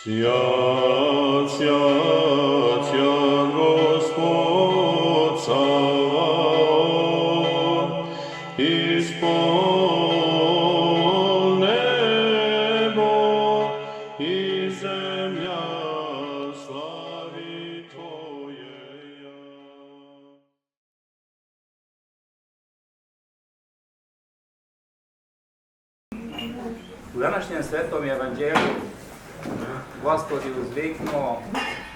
Свят, свят, свят Господь Саваоф, исполнен небо и земля слави Твоея. U današnjem svetom evanđelju Gospod je uzviknuo: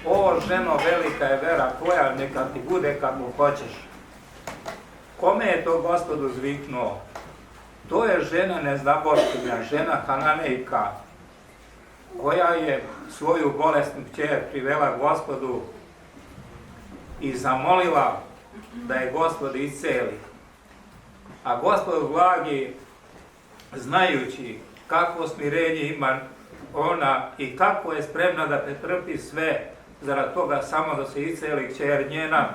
o ženo, velika je vera tvoja, neka ti bude kako hoćeš. Kome je to Gospod uzviknuo? To je žena neznaboškinja, žena Hananejka, koja je svoju bolesnu kćer privela Gospodu i zamolila da je Gospod isceli. A Gospod blagi, znajući kakvo smirenje ima ona i kako je spremna da pretrpi sve zarad toga samo da se isceli kćer njena,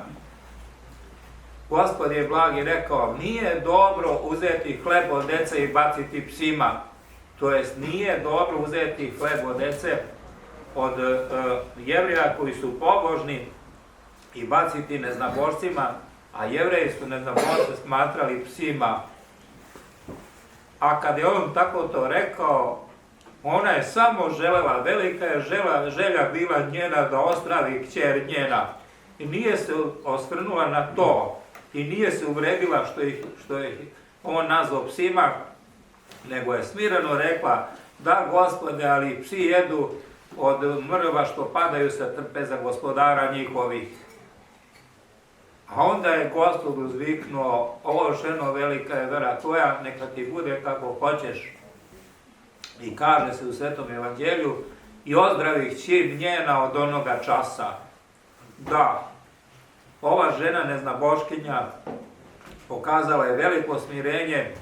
Gospod je blagi rekao: nije dobro uzeti hleb od dece i baciti psima. To jest, nije dobro uzeti hleb od dece od Jevrija koji su pobožni i baciti neznabošcima, a Jevreji su neznabošce smatrali psima. A kad je on tako to rekao, ona je samo želela, velika je želja bila njena da ostravi kćer njena. I nije se osvrnula na to i nije se uvredila što je on nazvao psima, nego je smireno rekla: da, Gospode, ali psi jedu od mrva što padaju sa trpeza gospodara njihovih. A onda je Gospod uzviknuo: o ženo, velika je vera tvoja, neka ti bude kako hoćeš. I kaže se u Svetom evanđelju: i ozdravi kćer njena od onoga časa. Da, ova žena neznaboškinja pokazala je veliko smirenje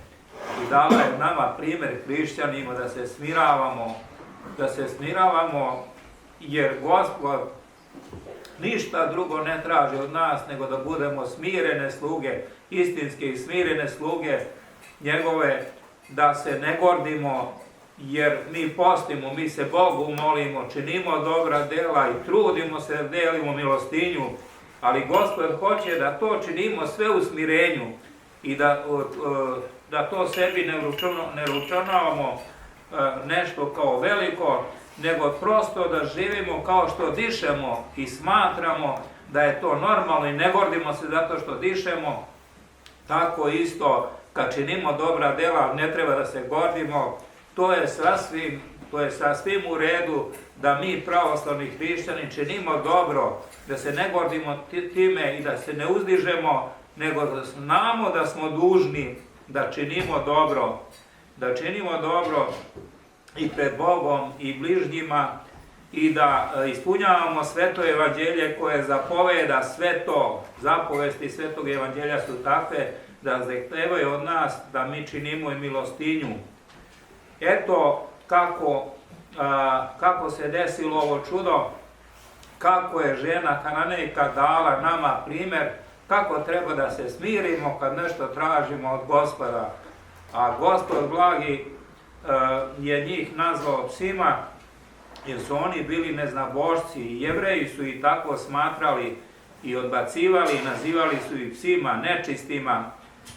i dala je nama primjer hrišćanima da se smiravamo, jer Gospod ništa drugo ne traži od nas nego da budemo smirene sluge, istinske i smirene sluge njegove, da se ne gordimo, jer mi postimo, mi se Bogu molimo, činimo dobra dela i trudimo se da delimo milostinju, ali Gospod hoće da to činimo sve u smirenju i da to sebi ne računavamo nešto kao veliko, nego prosto da živimo kao što dišemo i smatramo da je to normalno i ne gordimo se zato što dišemo. Tako isto kad činimo dobra dela ne treba da se gordimo. To je sasvim u redu da mi pravoslavni hrišćani činimo dobro, da se ne gordimo time i da se ne uzdižemo, nego da znamo da smo dužni da činimo dobro i pred Bogom i bližnjima i da ispunjavamo sveto evanđelje koje zapoveda sve to. Zapovesti svetog evanđelja su takve da zahtevaju od nas da mi činimo i milostinju. Eto kako se desilo ovo čudo, kako je žena Hananejka dala nama primjer kako treba da se smirimo kad nešto tražimo od Gospoda. A Gospod blagi je njih nazvao psima, jer su oni bili neznabošci i Jevreji su i tako smatrali i odbacivali i nazivali su ih psima, nečistima.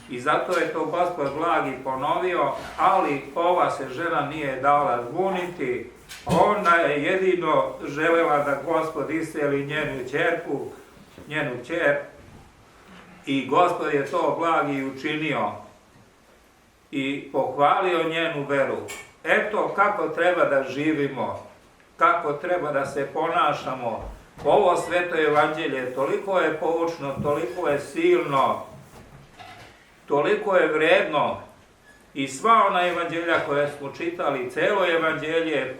I zato je to Gospod blagi ponovio, ali ova se žena nije dala zbuniti. Ona je jedino želela da Gospod isceli njenu kćer, i Gospod je to blagi učinio i pohvalio njenu veru. Eto kako treba da živimo, kako treba da se ponašamo. Ovo sveto evanđelje toliko je poučno, toliko je silno, toliko je vredno, i sva ona evanđelja koje smo čitali, celo evanđelje je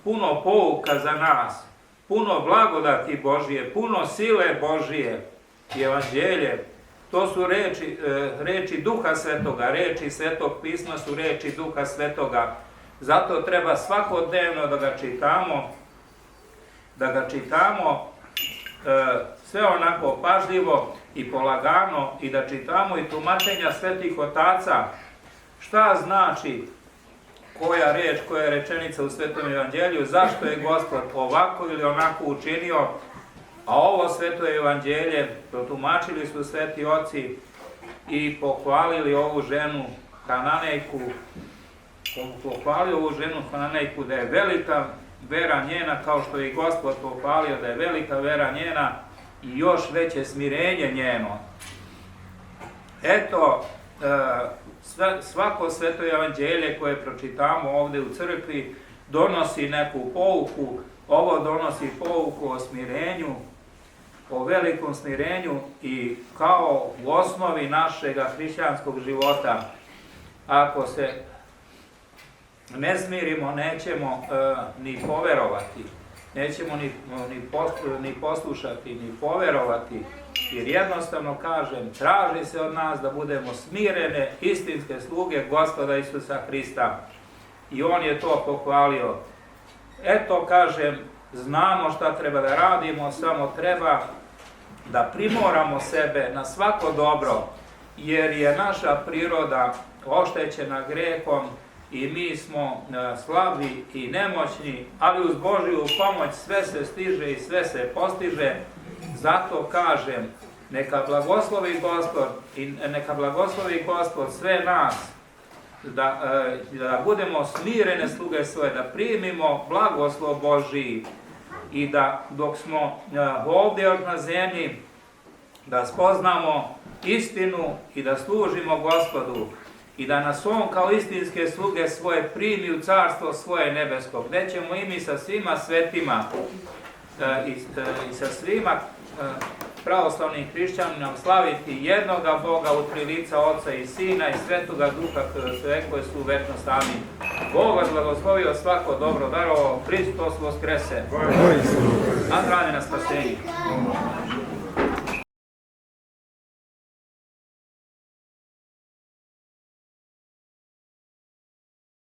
puno pouka za nas, puno blagodati Božije, puno sile Božije. Evanđelje, to su reči Duha Svetoga, reči Svetog pisma su reči Duha Svetoga. Zato treba svakodnevno da ga čitamo sve onako pažljivo i polagano, i da čitamo i tumačenja svetih otaca. Šta znači koja reč, koja rečenica u Svetom Evanđelju, zašto je Gospod ovako ili onako učinio, a ovo Sveto Evanđelje protumačili su sveti oci i pohvalili ovu ženu Hananejku, da je velika vera njena, kao što je i Gospod pohvalio da je velika vera njena i još veće smirenje njeno. Eto, svako Sveto Evanđelje koje pročitamo ovde u crkvi donosi neku pouku. Ovo donosi pouku o smirenju, o velikom smirenju i kao u osnovi našega hrišćanskog života. Ako se ne smirimo, nećemo ni poverovati, nećemo ni poslušati, ni poverovati, jer jednostavno kažem, traži se od nas da budemo smirene, istinske sluge Gospoda Isusa Hrista. I On je to pohvalio. Eto, kažem, znamo šta treba da radimo, samo treba da primoramo sebe na svako dobro, jer je naša priroda oštećena grehom i mi smo slabi i nemoćni, ali uz Božju pomoć sve se stiže i sve se postiže. Zato kažem, neka blagoslovi Gospod sve nas, da budemo smirene sluge svoje, da primimo blagoslov Božji i da dok smo ovdje još na zemlji, da spoznamo istinu i da služimo Gospodu i da nas On kao istinske sluge svoje primi u carstvo svoje nebesko, gdje ćemo i mi sa svima svetima i sa svima pravoslavnim hrišćanima slaviti jednoga Boga u tri lica Oca i Sina i Svetoga Duha, sve koje su večno sami. Bog vas blagoslovio, svako dobro darovao, Hristos voskrese. Andrane na spasenju.